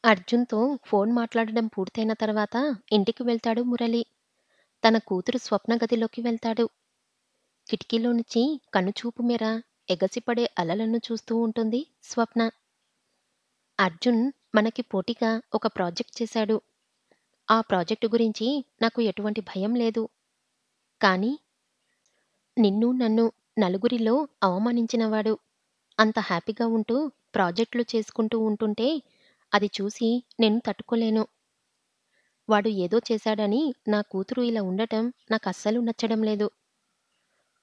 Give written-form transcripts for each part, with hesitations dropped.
అర్జున్‌తో phone మాట్లాడడం పూర్తయిన తర్వాత ఇంటికి వెళ్తాడు మురళి. తన కూతురు స్వప్న గదిలోకి వెళ్తాడు. కిటికీలో నుంచి కనుచూపు మేర ఎగసిపడే అలలను చూస్తూ ఉంటుంది స్వప్న. అర్జున్ మనకి పోటీగా ఒక ప్రాజెక్ట్ చేశాడు. ఆ ప్రాజెక్టు గురించి నాకు ఎటువంటి భయం లేదు. కానీ నిన్ను నన్ను నలుగురిలో అవమానించినవాడు అంత హ్యాపీగా ఉంటూ ప్రాజెక్టులు చేసుకుంటూ ఉంటుంటే అది చూసి నేను తట్టుకోలేను. వాడు ఏదో చేశాడని నా కూతురు ఇలా ఉండటం నాకస్సలు నచ్చడం లేదు.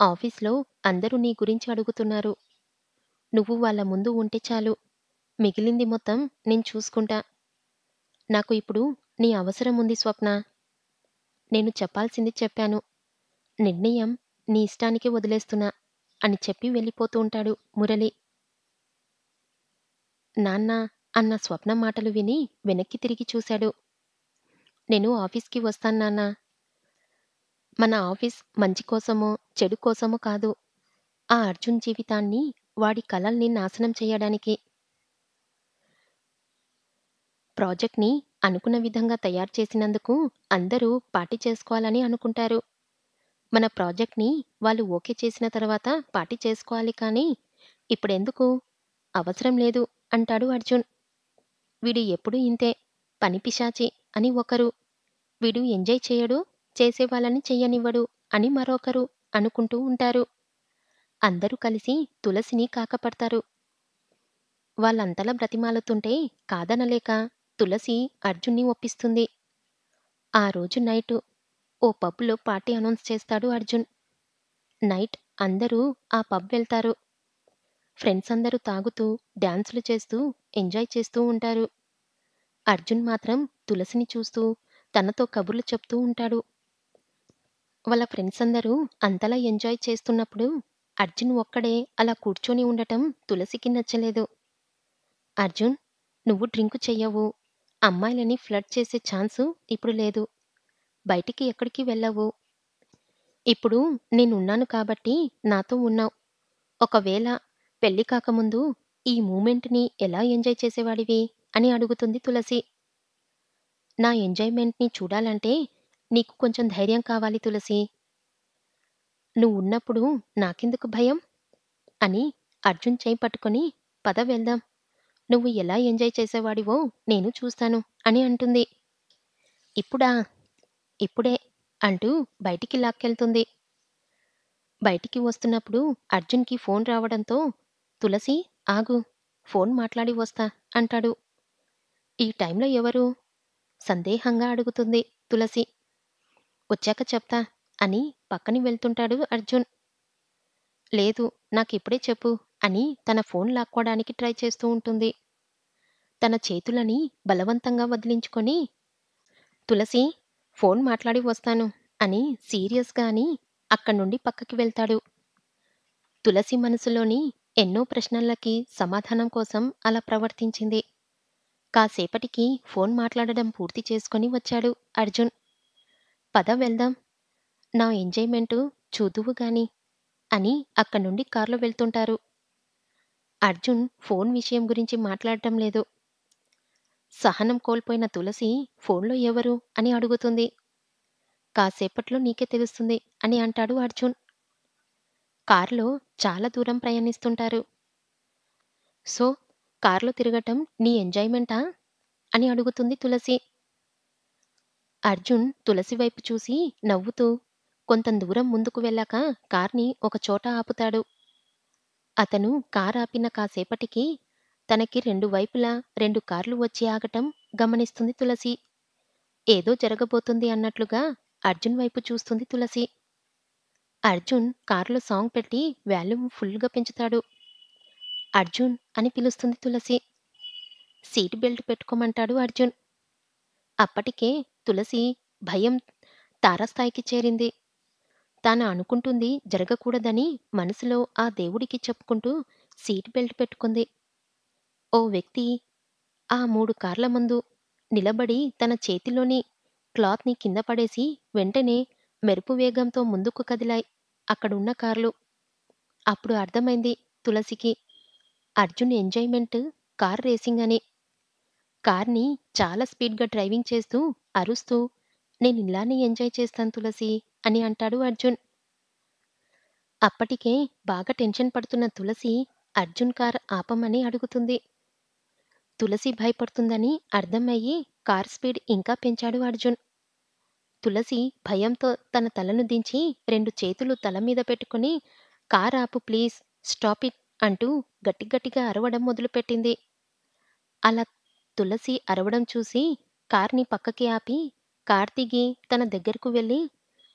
ఆఫీస్‌లో అందరూ నీ గురించి అడుగుతున్నారు. నువ్వు వాళ్ళ ముందు ఉంటే చాలు. మిగిలింది మొత్తం నేను చూసుకుంటా. నాకు ఇప్పుడు నీ అవసరం ఉంది స్వప్న. నేను చెప్పాల్సింది చెప్పాను. నిర్ణయం నీ ఇష్టానికే వదిలేస్తున్నా అని చెప్పి వెళ్ళిపోతూ ఉంటాడు మురళి. నాన్న అన్న స్వప్న మాటలు విని వెనక్కి తిరిగి చూశాడు. నేను ఆఫీస్‌కి వస్తాను నాన్న. మన ఆఫీస్ మంచి కోసమో, చెడు కోసమో కాదు. ఆ అర్జున్ జీవితాన్ని, వాడి కలల్ని నాశనం చెయ్యడానికి. ప్రాజెక్ట్‌ని అనుకున్న విధంగా తయారు చేసినందుకు అందరూ పార్టీ చేసుకోవాలని అనుకుంటారు. మన ప్రాజెక్ట్‌ని వాళ్ళు ఓకే చేసిన తర్వాత పార్టీ చేసుకోవాలి కానీ, ఇప్పుడెందుకు? అవసరం లేదు అంటాడు అర్జున్. వీడు ఎప్పుడూ ఇంతే. పని పిశాచి అని ఒకరు, వీడు ఎంజాయ్ చేయడు, చేసేవాళ్ళని చెయ్యనివ్వడు అని మరొకరు అనుకుంటూ ఉంటారు. అందరూ కలిసి తులసిని కాకపడతారు. వాళ్ళంతలా బ్రతిమాలుతుంటే కాదనలేక తులసి అర్జున్ని ఒప్పిస్తుంది. ఆ రోజు నైటు ఓ పబ్‌లో పార్టీ అనౌన్స్ చేస్తాడు అర్జున్. నైట్ అందరూ ఆ పబ్ వెళ్తారు. ఫ్రెండ్స్ అందరూ తాగుతూ, డాన్సులు చేస్తూ, ఎంజాయ్ చేస్తూ ఉంటారు. అర్జున్ మాత్రం తులసిని చూస్తూ, తనతో కబుర్లు చెప్తూ ఉంటాడు. వాళ్ళ ఫ్రెండ్స్ అందరూ అంతలా ఎంజాయ్ చేస్తున్నప్పుడు అర్జున్ ఒక్కడే అలా కూర్చొని ఉండటం తులసికి నచ్చలేదు. అర్జున్, నువ్వు డ్రింకు చెయ్యవు. అమ్మాయిలని ఫ్లర్ట్ చేసే ఛాన్సు ఇప్పుడు లేదు. బయటికి ఎక్కడికి వెళ్ళవు. ఇప్పుడు నేనున్నాను కాబట్టి నాతో ఉన్నావు. ఒకవేళ పెళ్లి కాకముందు ఈ మూమెంట్‌ని ఎలా ఎంజాయ్ చేసేవాడివి అని అడుగుతుంది తులసి. నా ఎంజాయ్‌మెంట్‌ని చూడాలంటే నీకు కొంచెం ధైర్యం కావాలి తులసి. నువ్వున్నప్పుడు నాకెందుకు భయం? అని అర్జున్ చెయ్యి పట్టుకొని పద వెళ్దాం. నువ్వు ఎలా ఎంజాయ్ చేసేవాడివో నేను చూస్తాను అని అంటుంది. ఇప్పుడా? ఇప్పుడే అంటూ బయటికి లాక్కెళ్తుంది. బయటికి వస్తున్నప్పుడు అర్జున్‌కి ఫోన్ రావడంతో తులసి ఆగు, ఫోన్ మాట్లాడి వస్తా అంటాడు. ఈ టైంలో ఎవరు? సందేహంగా అడుగుతుంది తులసి. వచ్చాక చెప్తా అని పక్కని వెళ్తుంటాడు అర్జున్. లేదు, నాకిప్పుడే చెప్పు అని తన ఫోన్ లాక్కోడానికి ట్రై చేస్తూ ఉంటుంది. తన చేతులని బలవంతంగా వదిలించుకొని తులసి, ఫోన్ మాట్లాడి వస్తాను అని సీరియస్‌గా అని అక్కడ్నుండి పక్కకి వెళ్తాడు. తులసి మనసులోని ఎన్నో ప్రశ్నలకి సమాధానం కోసం అలా ప్రవర్తించింది. కాసేపటికి ఫోన్ మాట్లాడడం పూర్తి చేసుకొని వచ్చాడు అర్జున్. పద వెళ్దాం. నా ఎంజాయ్‌మెంటు చూదువు గాని అని అక్కడ్నుండి కార్‌లో వెళ్తుంటారు. అర్జున్ ఫోన్ విషయం గురించి మాట్లాడటం లేదు. సహనం కోల్పోయిన తులసి ఫోన్‌లో ఎవరు అని అడుగుతుంది. కాసేపట్లో నీకే తెలుస్తుంది అని అంటాడు అర్జున్. కారులో చాలా దూరం ప్రయాణిస్తుంటారు. సో, కార్‌లో తిరగటం నీ ఎంజాయ్‌మెంటా? అని అడుగుతుంది తులసి. అర్జున్ తులసి వైపు చూసి నవ్వుతూ కొంత దూరం ముందుకు వెళ్ళాక కార్‌ని ఒక చోట ఆపుతాడు. అతను కారాపిన కాసేపటికి తనకి రెండు వైపులా 2 కార్లు వచ్చి ఆగటం గమనిస్తుంది తులసి. ఏదో జరగబోతుంది అన్నట్లుగా అర్జున్ వైపు చూస్తుంది తులసి. అర్జున్ కారులో సాంగ్ పెట్టి వాల్యూమ్ ఫుల్‌గా పెంచుతాడు. అర్జున్ అని పిలుస్తుంది తులసి. సీట్ బెల్ట్ పెట్టుకోమంటాడు అర్జున్. అప్పటికే తులసి భయం తారస్థాయికి చేరింది. తాను అనుకుంటుంది జరగకూడదని మనసులో ఆ దేవుడికి చెప్పుకుంటూ సీట్ బెల్ట్ పెట్టుకుంది. ఓ వ్యక్తి ఆ 3 కార్ల ముందు నిలబడి తన చేతిలోని క్లాత్‌ని కింద పడేసి వెంటనే మెరుపు వేగంతో ముందుకు కదిలాయి అక్కడున్న కార్లు. అప్పుడు అర్థమైంది తులసికి అర్జున్ ఎంజాయ్‌మెంట్ కార్ రేసింగ్ అని. కార్‌ని చాలా స్పీడ్‌గా డ్రైవింగ్ చేస్తూ, అరుస్తూ, "నేనిలానే ఎంజాయ్ చేస్తాను తులసి" అని అంటాడు అర్జున్. అప్పటికే బాగా టెన్షన్ పడుతున్న తులసి అర్జున్ కార్ ఆపమని అడుగుతుంది. తులసి భయపడుతుందని అర్థమయ్యి కార్ స్పీడ్ ఇంకా పెంచాడు అర్జున్. తులసి భయంతో తన తలను దించి 2 చేతులు తల మీద పెట్టుకొని, "కార్ ఆపు ప్లీజ్, స్టాప్ ఇట్" అంటూ గట్టిగా అరవడం మొదలుపెట్టింది. అలా తులసి అరవడం చూసి కార్‌ని పక్కకి ఆపి, కార్ దిగి తన దగ్గరకు వెళ్లి,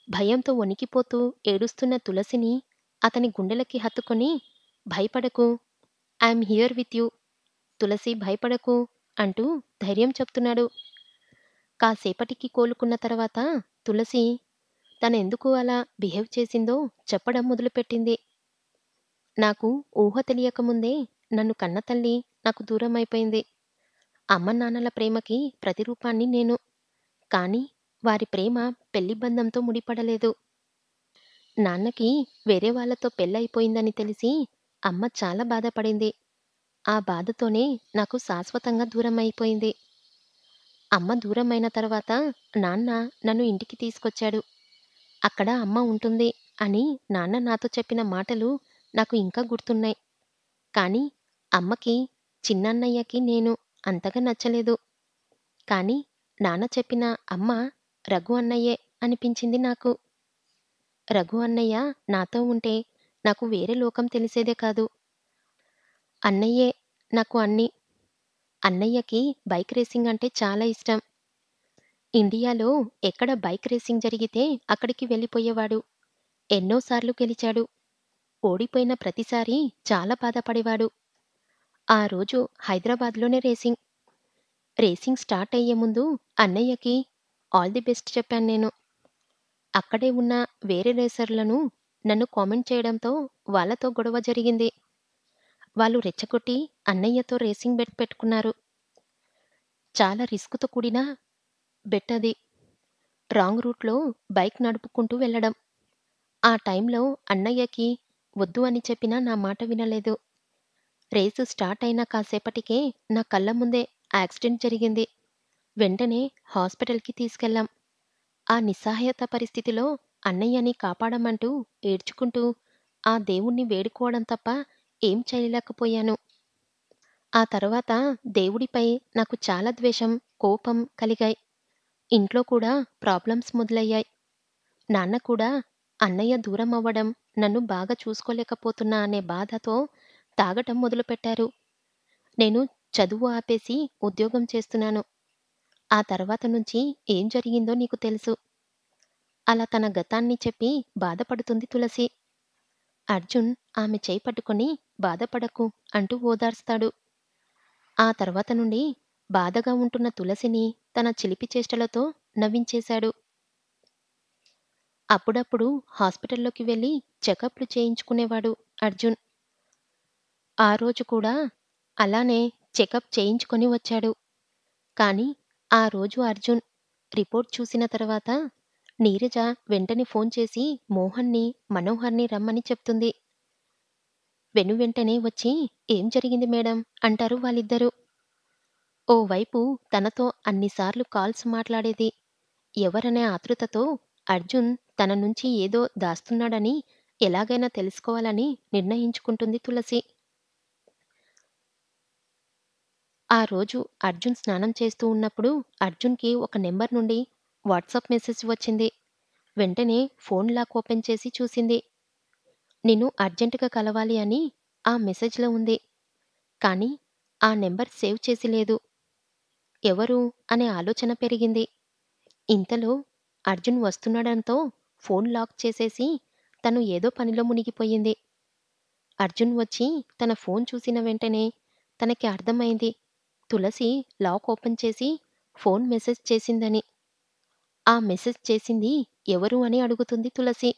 భయంతో వణికిపోతూ ఏడుస్తున్న తులసిని అతని గుండెలకి హత్తుకొని, "భయపడకు, ఐయామ్ హియర్ విత్ యూ. తులసి భయపడకు" అంటూ ధైర్యం చెప్తున్నాడు. కాసేపటికి కోలుకున్న తర్వాత తులసి తనెందుకు అలా బిహేవ్ చేసిందో చెప్పడం మొదలుపెట్టింది. "నాకు ఊహ తెలియకముందే నన్ను కన్నతల్లి నాకు దూరమైపోయింది. అమ్మనాన్నల ప్రేమకి ప్రతిరూపాన్ని నేను. కానీ వారి ప్రేమ పెళ్లి బంధంతో ముడిపడలేదు. నాన్నకి వేరే వాళ్ళతో పెళ్లయిపోయిందని తెలిసి అమ్మ చాలా బాధపడింది. ఆ బాధతోనే నాకు శాశ్వతంగా దూరమైపోయింది. అమ్మ దూరమైన తర్వాత నాన్న నన్ను ఇంటికి తీసుకొచ్చాడు. అక్కడ అమ్మ ఉంటుంది అని నాన్న నాతో చెప్పిన మాటలు నాకు ఇంకా గుర్తున్నాయి. కానీ అమ్మకి, చిన్నన్నయ్యకి నేను అంతగా నచ్చలేదు. కానీ నాన్న చెప్పిన అమ్మ రఘు అన్నయ్యే అనిపించింది నాకు. రఘు అన్నయ్య నాతో ఉంటే నాకు వేరే లోకం తెలిసేదే కాదు. అన్నయ్యే నాకు అన్నీ. అన్నయ్యకి బైక్ రేసింగ్ అంటే చాలా ఇష్టం. ఇండియాలో ఎక్కడ బైక్ రేసింగ్ జరిగితే అక్కడికి వెళ్ళిపోయేవాడు. ఎన్నోసార్లు గెలిచాడు. ఓడిపోయిన ప్రతిసారీ చాలా బాధపడేవాడు. ఆ రోజు హైదరాబాద్‌లోనే రేసింగ్. రేసింగ్ స్టార్ట్ అయ్యే ముందు అన్నయ్యకి ఆల్ ది బెస్ట్ చెప్పాను నేను. అక్కడే ఉన్న వేరే రేసర్లను నన్ను కామెంట్ చేయడంతో వాళ్ళతో గొడవ జరిగింది. వాళ్ళు రెచ్చగొట్టి అన్నయ్యతో రేసింగ్ బెట్ పెట్టుకున్నారు. చాలా రిస్క్‌తో కూడిన బెట్ అది. రాంగ్ రూట్‌లో బైక్ నడుపుకుంటూ వెళ్ళడం. ఆ టైంలో అన్నయ్యకి వద్దు అని చెప్పినా నా మాట వినలేదు. రేసు స్టార్ట్ అయిన కాసేపటికే నా కళ్ళ ముందే యాక్సిడెంట్ జరిగింది. వెంటనే హాస్పిటల్‌కి తీసుకెళ్ళాం. ఆ నిస్సహాయత పరిస్థితిలో అన్నయ్యని కాపాడమంటూ ఏడ్చుకుంటూ ఆ దేవుణ్ణి వేడుకోవడం తప్ప ఏం చేయలేకపోయాను. ఆ తర్వాత దేవుడిపై నాకు చాలా ద్వేషం, కోపం కలిగాయి. ఇంట్లో కూడా ప్రాబ్లమ్స్ మొదలయ్యాయి. నాన్న కూడా అన్నయ్య దూరం అవ్వడం, నన్ను బాగా చూసుకోలేకపోతున్నా అనే బాధతో తాగటం మొదలుపెట్టారు. నేను చదువు ఆపేసి ఉద్యోగం చేస్తున్నాను. ఆ తర్వాత నుంచి ఏం జరిగిందో నీకు తెలుసు. అలా తన గతాన్ని చెప్పి బాధపడుతుంది తులసి. అర్జున్ ఆమె చేయి పట్టుకొని బాధపడకు అంటూ ఓదార్స్తాడు. ఆ తర్వాత నుండి బాధగా ఉంటున్న తులసిని తన చిలిపి చేష్టలతో నవ్వించేశాడు. అప్పుడప్పుడు హాస్పిటల్లోకి వెళ్లి చెకప్‌లు చేయించుకునేవాడు అర్జున్. ఆ రోజు కూడా అలానే చెకప్ చేయించుకొని వచ్చాడు. కానీ ఆ రోజు అర్జున్ రిపోర్ట్ చూసిన తర్వాత నీరజ వెంటనే ఫోన్ చేసి మోహన్‌ని, మనోహర్‌ని రమ్మని చెప్తుంది. వెనువెంటనే వచ్చి "ఏం జరిగింది మేడం" అంటారు వాళ్ళిద్దరూ. ఓవైపు తనతో అన్నిసార్లు కాల్స్ మాట్లాడేది, ఎవరనే ఆతృతతో అర్జున్ తన నుంచి ఏదో దాస్తున్నాడని ఎలాగైనా తెలుసుకోవాలని నిర్ణయించుకుంటుంది తులసి. ఆ రోజు అర్జున్ స్నానం చేస్తూ ఉన్నప్పుడు అర్జున్‌కి ఒక నెంబర్ నుండి వాట్సాప్ మెసేజ్ వచ్చింది. వెంటనే ఫోన్ లాక్ ఓపెన్ చేసి చూసింది. నిన్ను అర్జెంట్‌గా కలవాలి అని ఆ మెసేజ్‌లో ఉంది. కానీ ఆ నెంబర్ సేవ్ చేసి లేదు. ఎవరు అనే ఆలోచన పెరిగింది. ఇంతలో అర్జున్ వస్తున్నాడంతో ఫోన్ లాక్ చేసేసి తను ఏదో పనిలో మునిగిపోయింది. అర్జున్ వచ్చి తన ఫోన్ చూసిన వెంటనే తనకి అర్థమైంది తులసి లాక్ ఓపెన్ చేసి ఫోన్ మెసేజ్ చేసిందని. ఆ మెసేజ్ చేసింది ఎవరు అని అడుగుతుంది తులసి.